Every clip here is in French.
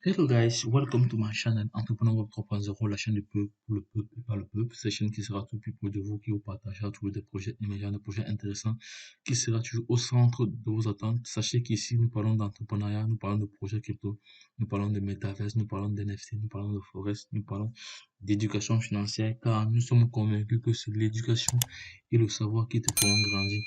Hello guys, welcome to my channel Entrepreneur Web 3.0, la chaîne du peuple, pour le peuple et par le peuple. C'est la chaîne qui sera tout plus près de vous, qui vous partagera toujours des projets émergents, des projets intéressants, qui sera toujours au centre de vos attentes. Sachez qu'ici, nous parlons d'entrepreneuriat, nous parlons de projets crypto, nous parlons de métaverse, nous parlons d'NFT, nous parlons de Forex, nous parlons d'éducation financière, car nous sommes convaincus que c'est l'éducation et le savoir qui te feront grandir.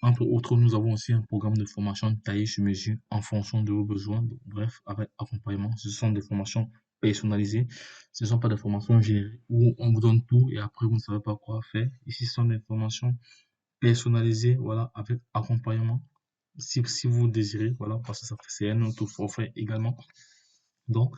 Entre autres, nous avons aussi un programme de formation taillé sur mesure en fonction de vos besoins. Donc, bref, avec accompagnement. Ce sont des formations personnalisées. Ce ne sont pas des formations génériques où on vous donne tout et après vous ne savez pas quoi faire. Ici, ce sont des formations personnalisées, voilà, avec accompagnement. Si vous désirez, voilà, parce que ça c'est un autre forfait également. Donc,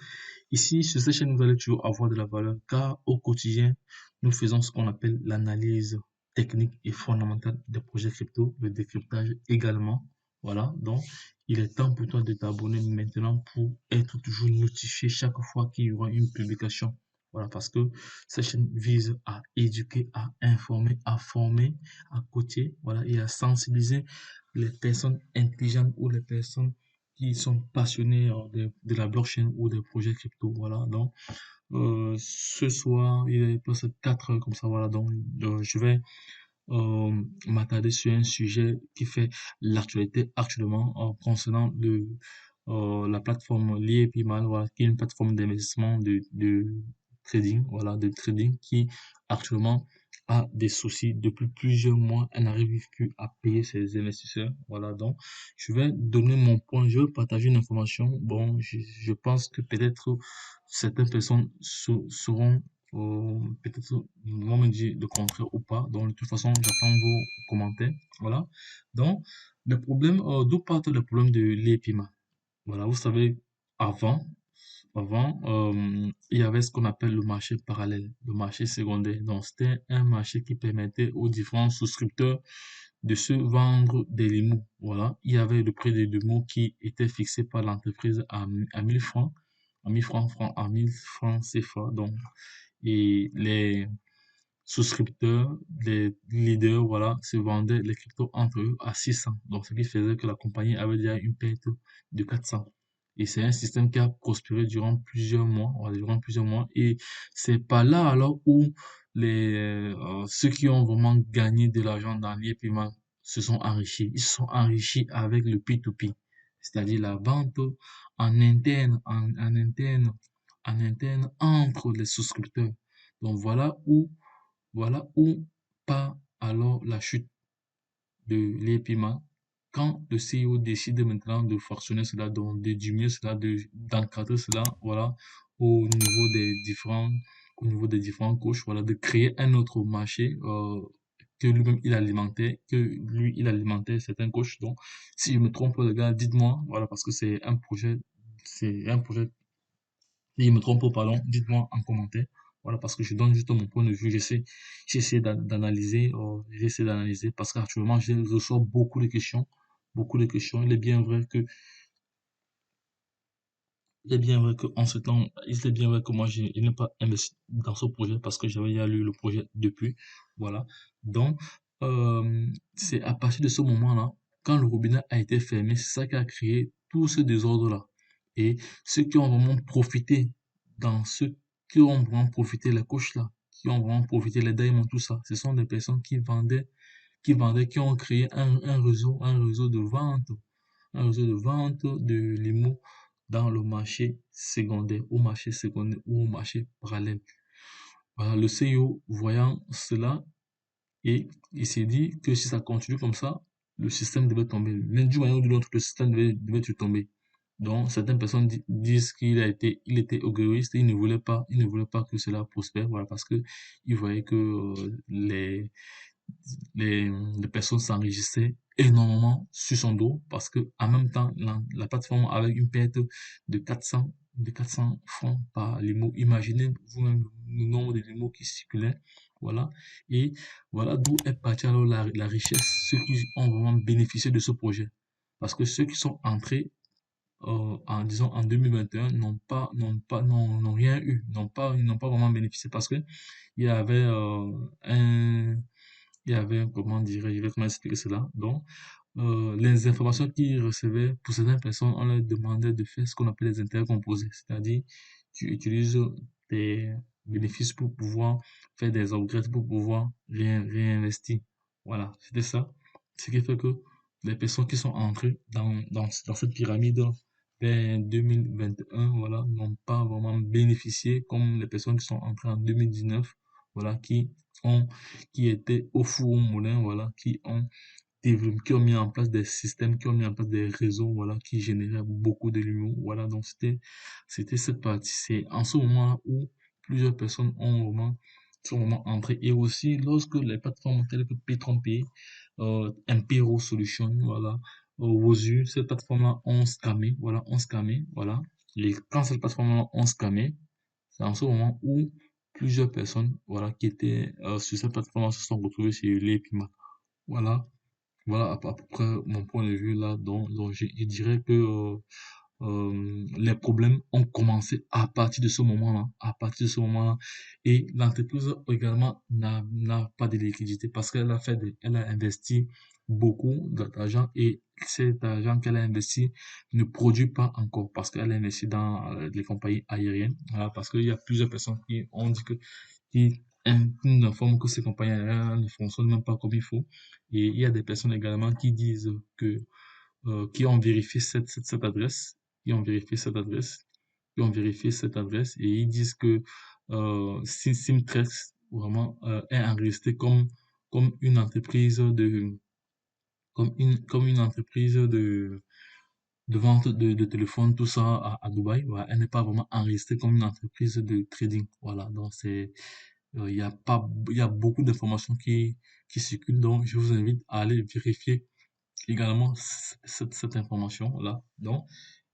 ici, sur cette chaîne, vous allez toujours avoir de la valeur car au quotidien, nous faisons ce qu'on appelle l'analyse technique et fondamentale des projets crypto, le décryptage également. Voilà, donc il est temps pour toi de t'abonner maintenant pour être toujours notifié chaque fois qu'il y aura une publication. Voilà, parce que cette chaîne vise à éduquer, à informer, à former, à coacher, voilà, et à sensibiliser les personnes intelligentes ou les personnes qui sont passionnés de la blockchain ou des projets crypto. Voilà, donc ce soir, il est passé 4 heures comme ça. Voilà, donc je vais m'attarder sur un sujet qui fait l'actualité actuellement concernant la plateforme Liepima, voilà, qui est une plateforme d'investissement de trading, voilà, de trading qui actuellement a des soucis depuis plusieurs mois. Elle n'arrive plus à payer ses investisseurs. Voilà, donc je vais donner mon point, je vais partager une information. Bon, je pense que peut-être certaines personnes seront peut-être vont me dire le contraire ou pas. Donc, de toute façon, j'attends vos commentaires. Voilà. Donc, le problème, d'où partent les problèmes de l'EPIMA? Voilà, vous savez, avant, il y avait ce qu'on appelle le marché parallèle, le marché secondaire. Donc, c'était un marché qui permettait aux différents souscripteurs de se vendre des limos. Voilà, il y avait le prix des limos qui était fixé par l'entreprise à 1000 francs, à 1000 francs CFA. Donc, et les souscripteurs, les leaders, voilà, se vendaient les cryptos entre eux à 600. Donc, ce qui faisait que la compagnie avait déjà une perte de 400. Et c'est un système qui a prospéré durant plusieurs mois, voilà, durant plusieurs mois. Et c'est pas là alors où ceux qui ont vraiment gagné de l'argent dans l'IPMA se sont enrichis. Ils se sont enrichis avec le P2P, c'est-à-dire la vente en interne entre les souscripteurs. Donc voilà où part alors la chute de l'EPIMA quand le CEO décide maintenant de forcer cela, donc de diminuer cela, d'encadrer cela, voilà, au niveau des différents, au niveau des différents coachs, voilà, de créer un autre marché, que lui-même il alimentait certains coachs. Donc, si je me trompe, les gars, dites-moi, voilà, parce que c'est un projet si je me trompe, pardon, dites-moi en commentaire. Voilà, parce que je donne juste mon point de vue. J'essaie d'analyser, parce qu'actuellement, je reçois beaucoup de questions, beaucoup de questions. Il est bien vrai que en ce temps, il est bien vrai que moi, je n'ai pas investi dans ce projet parce que j'avais déjà lu le projet depuis. Voilà. Donc, c'est à partir de ce moment-là, quand le robinet a été fermé, c'est ça qui a créé tout ce désordre-là. Et ceux qui ont vraiment profité, ceux qui ont vraiment profité, les coachs là, qui ont vraiment profité, les diamants, tout ça, ce sont des personnes qui ont créé un réseau de vente, de limo dans le marché secondaire, ou au marché parallèle. Voilà, le CEO, voyant cela, et il s'est dit que si ça continue comme ça, le système devait tomber. L'un d'une manière ou de l'autre, le système devait tomber. Donc, certaines personnes disent il était égoïste, il ne voulait pas que cela prospère, voilà, parce que il voyait que les personnes s'enregistraient énormément sur son dos parce que en même temps, la plateforme avait une perte de 400 francs par limo. Imaginez vous-même le nombre de limos qui circulaient. Voilà. Et voilà d'où est partie alors la richesse, ceux qui ont vraiment bénéficié de ce projet. Parce que ceux qui sont entrés disons en 2021 n'ont rien eu, ils n'ont pas vraiment bénéficié parce que il y avait un, comment dirais-je, je vais comment expliquer cela. Donc, les informations qu'ils recevaient, pour certaines personnes, on leur demandait de faire ce qu'on appelle les intérêts composés, c'est-à-dire tu utilises tes bénéfices pour pouvoir faire des upgrades, pour pouvoir réinvestir. Voilà, c'était ça. Ce qui fait que les personnes qui sont entrées dans cette pyramide vers 2021, voilà, n'ont pas vraiment bénéficié comme les personnes qui sont entrées en 2019, voilà, ont, qui étaient au four au moulin, voilà, qui ont mis en place des systèmes, qui ont mis en place des réseaux, voilà, qui généraient beaucoup de lumière. Voilà, donc c'était cette partie. C'est en ce moment où plusieurs personnes sont vraiment entrées. Et aussi, lorsque les plateformes telles que P3P, Impero Solution, voilà, Wozu, ces plateformes-là ont scammé, voilà, ont scammé, voilà. Quand ces plateformes-là ont scammé, c'est en ce moment où plusieurs personnes, voilà, qui étaient sur cette plateforme se sont retrouvées sur les piments. Voilà, voilà à peu près mon point de vue là. Donc je dirais que les problèmes ont commencé à partir de ce moment-là, à partir de ce moment-là. Et l'entreprise également n'a pas de liquidité parce elle a investi beaucoup d'argent et cet argent qu'elle a investi ne produit pas encore parce qu'elle a investi dans les compagnies aériennes. Voilà, parce qu'il y a plusieurs personnes qui ont dit qui informent que ces compagnies aériennes ne fonctionnent même pas comme il faut. Et il y a des personnes également qui disent que qui ont vérifié cette adresse, qui ont vérifié cette adresse, qui ont vérifié cette adresse et ils disent que Simtrex vraiment est enregistré comme une entreprise comme une entreprise de vente de téléphone, tout ça à Dubaï. Voilà, elle n'est pas vraiment enregistrée comme une entreprise de trading. Voilà, donc il y a pas, il y a beaucoup d'informations qui circulent. Donc, je vous invite à aller vérifier également cette information-là. Donc,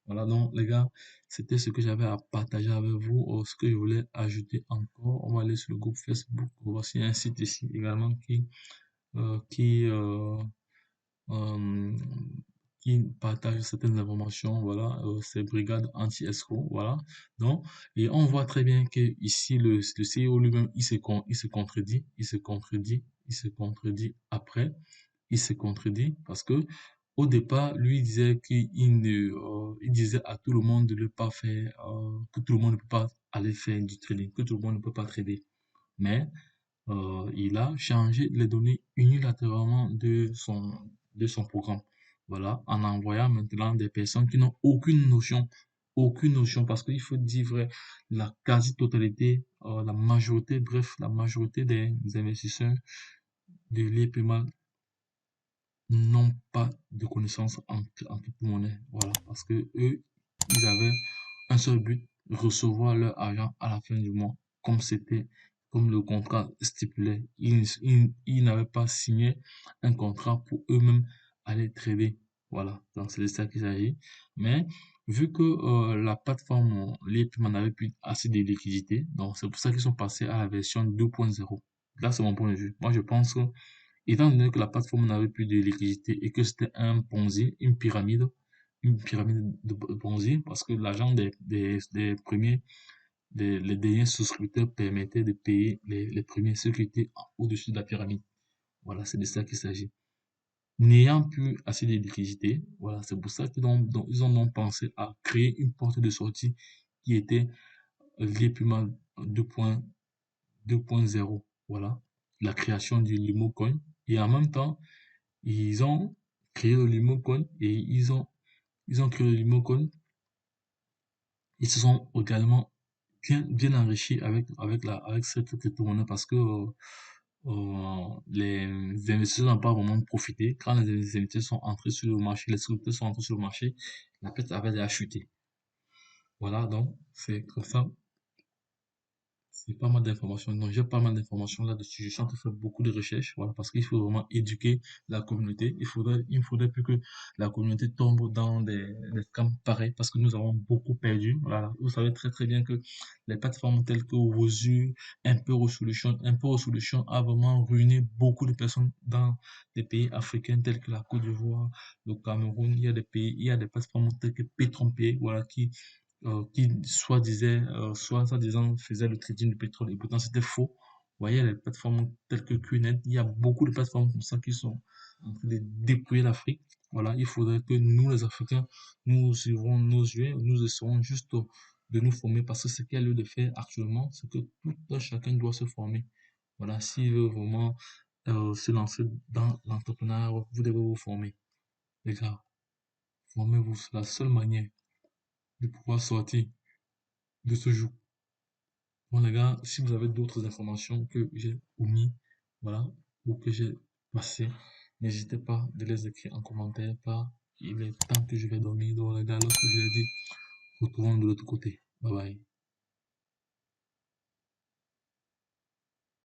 voilà, donc les gars, c'était ce que j'avais à partager avec vous. Ce que je voulais ajouter encore, on va aller sur le groupe Facebook. Voici un site ici également euh, qui, euh, euh, qui partage certaines informations. Voilà, c'est Brigade Anti-Escroc. Voilà. Donc, et on voit très bien que ici, le CEO lui-même, il se contredit, il se contredit après il se contredit parce que au départ, lui il disait il disait à tout le monde de ne pas faire, que tout le monde ne peut pas aller faire du trading, que tout le monde ne peut pas trader. Mais il a changé les données unilatéralement de son programme. Voilà, en envoyant maintenant des personnes qui n'ont aucune notion, parce qu'il faut dire vrai, la quasi-totalité, la majorité, bref, la majorité des investisseurs de l'EPMA n'ont pas de connaissances en crypto-monnaie. Voilà, parce que eux, ils avaient un seul but, recevoir leur argent à la fin du mois, comme le contrat stipulait. Ils n'avaient pas signé un contrat pour eux-mêmes aller trader. Voilà, donc c'est de ça qu'il s'agit. Mais vu que la plateforme, les paiements n'avaient plus assez de liquidités, donc c'est pour ça qu'ils sont passés à la version 2.0. Là, c'est mon point de vue. Moi, je pense que étant donné que la plateforme n'avait plus de liquidité et que c'était un Ponzi, une pyramide de Ponzi, parce que l'argent des premiers, les derniers souscripteurs permettait de payer les premiers, ceux qui étaient au-dessus de la pyramide. Voilà, c'est de ça qu'il s'agit. N'ayant plus assez de liquidité, voilà, c'est pour ça ils ont donc pensé à créer une porte de sortie qui était l'épaiement 2.0. Voilà, la création du Limo Coin. Et en même temps, ils ont créé le Limocon et ils ont créé le Limocon. Ils se sont également bien enrichis avec cette crypto-monnaie parce que les investisseurs n'ont pas vraiment profité. Quand les investisseurs sont entrés sur le marché, les souscripteurs sont entrés sur le marché, la perte avait déjà chuté. Voilà, donc c'est comme ça. C'est pas mal d'informations. Donc, j'ai pas mal d'informations là-dessus. Je suis en train de faire beaucoup de recherches, voilà, parce qu'il faut vraiment éduquer la communauté. Il ne faudrait plus que la communauté tombe dans des scams pareils, parce que nous avons beaucoup perdu. Voilà. Vous savez très, très bien que les plateformes telles que Wozu, Impero Solution a vraiment ruiné beaucoup de personnes dans des pays africains tels que la Côte d'Ivoire, le Cameroun. Il y a des plateformes telles que P3P, voilà, qui soi-disant faisait le trading du pétrole et pourtant c'était faux. Vous voyez, les plateformes telles que QNet, il y a beaucoup de plateformes comme ça en train de dépouiller l'Afrique. Voilà, il faudrait que nous, les Africains, nous ouvrons nos yeux, nous essayons juste de nous former parce que ce qu'il y a lieu de faire actuellement, c'est que tout un chacun doit se former. Voilà, s'il veut vraiment se lancer dans l'entrepreneuriat, vous devez vous former. Les gars, formez-vous, c'est la seule manière de pouvoir sortir de ce joug. Bon, les gars, si vous avez d'autres informations que j'ai omis, voilà, ou que j'ai passées, n'hésitez pas de les écrire en commentaire, pas. Il est temps que je vais dormir. Donc, les gars, lorsque je l'ai dit, retrouvons de l'autre côté. Bye bye.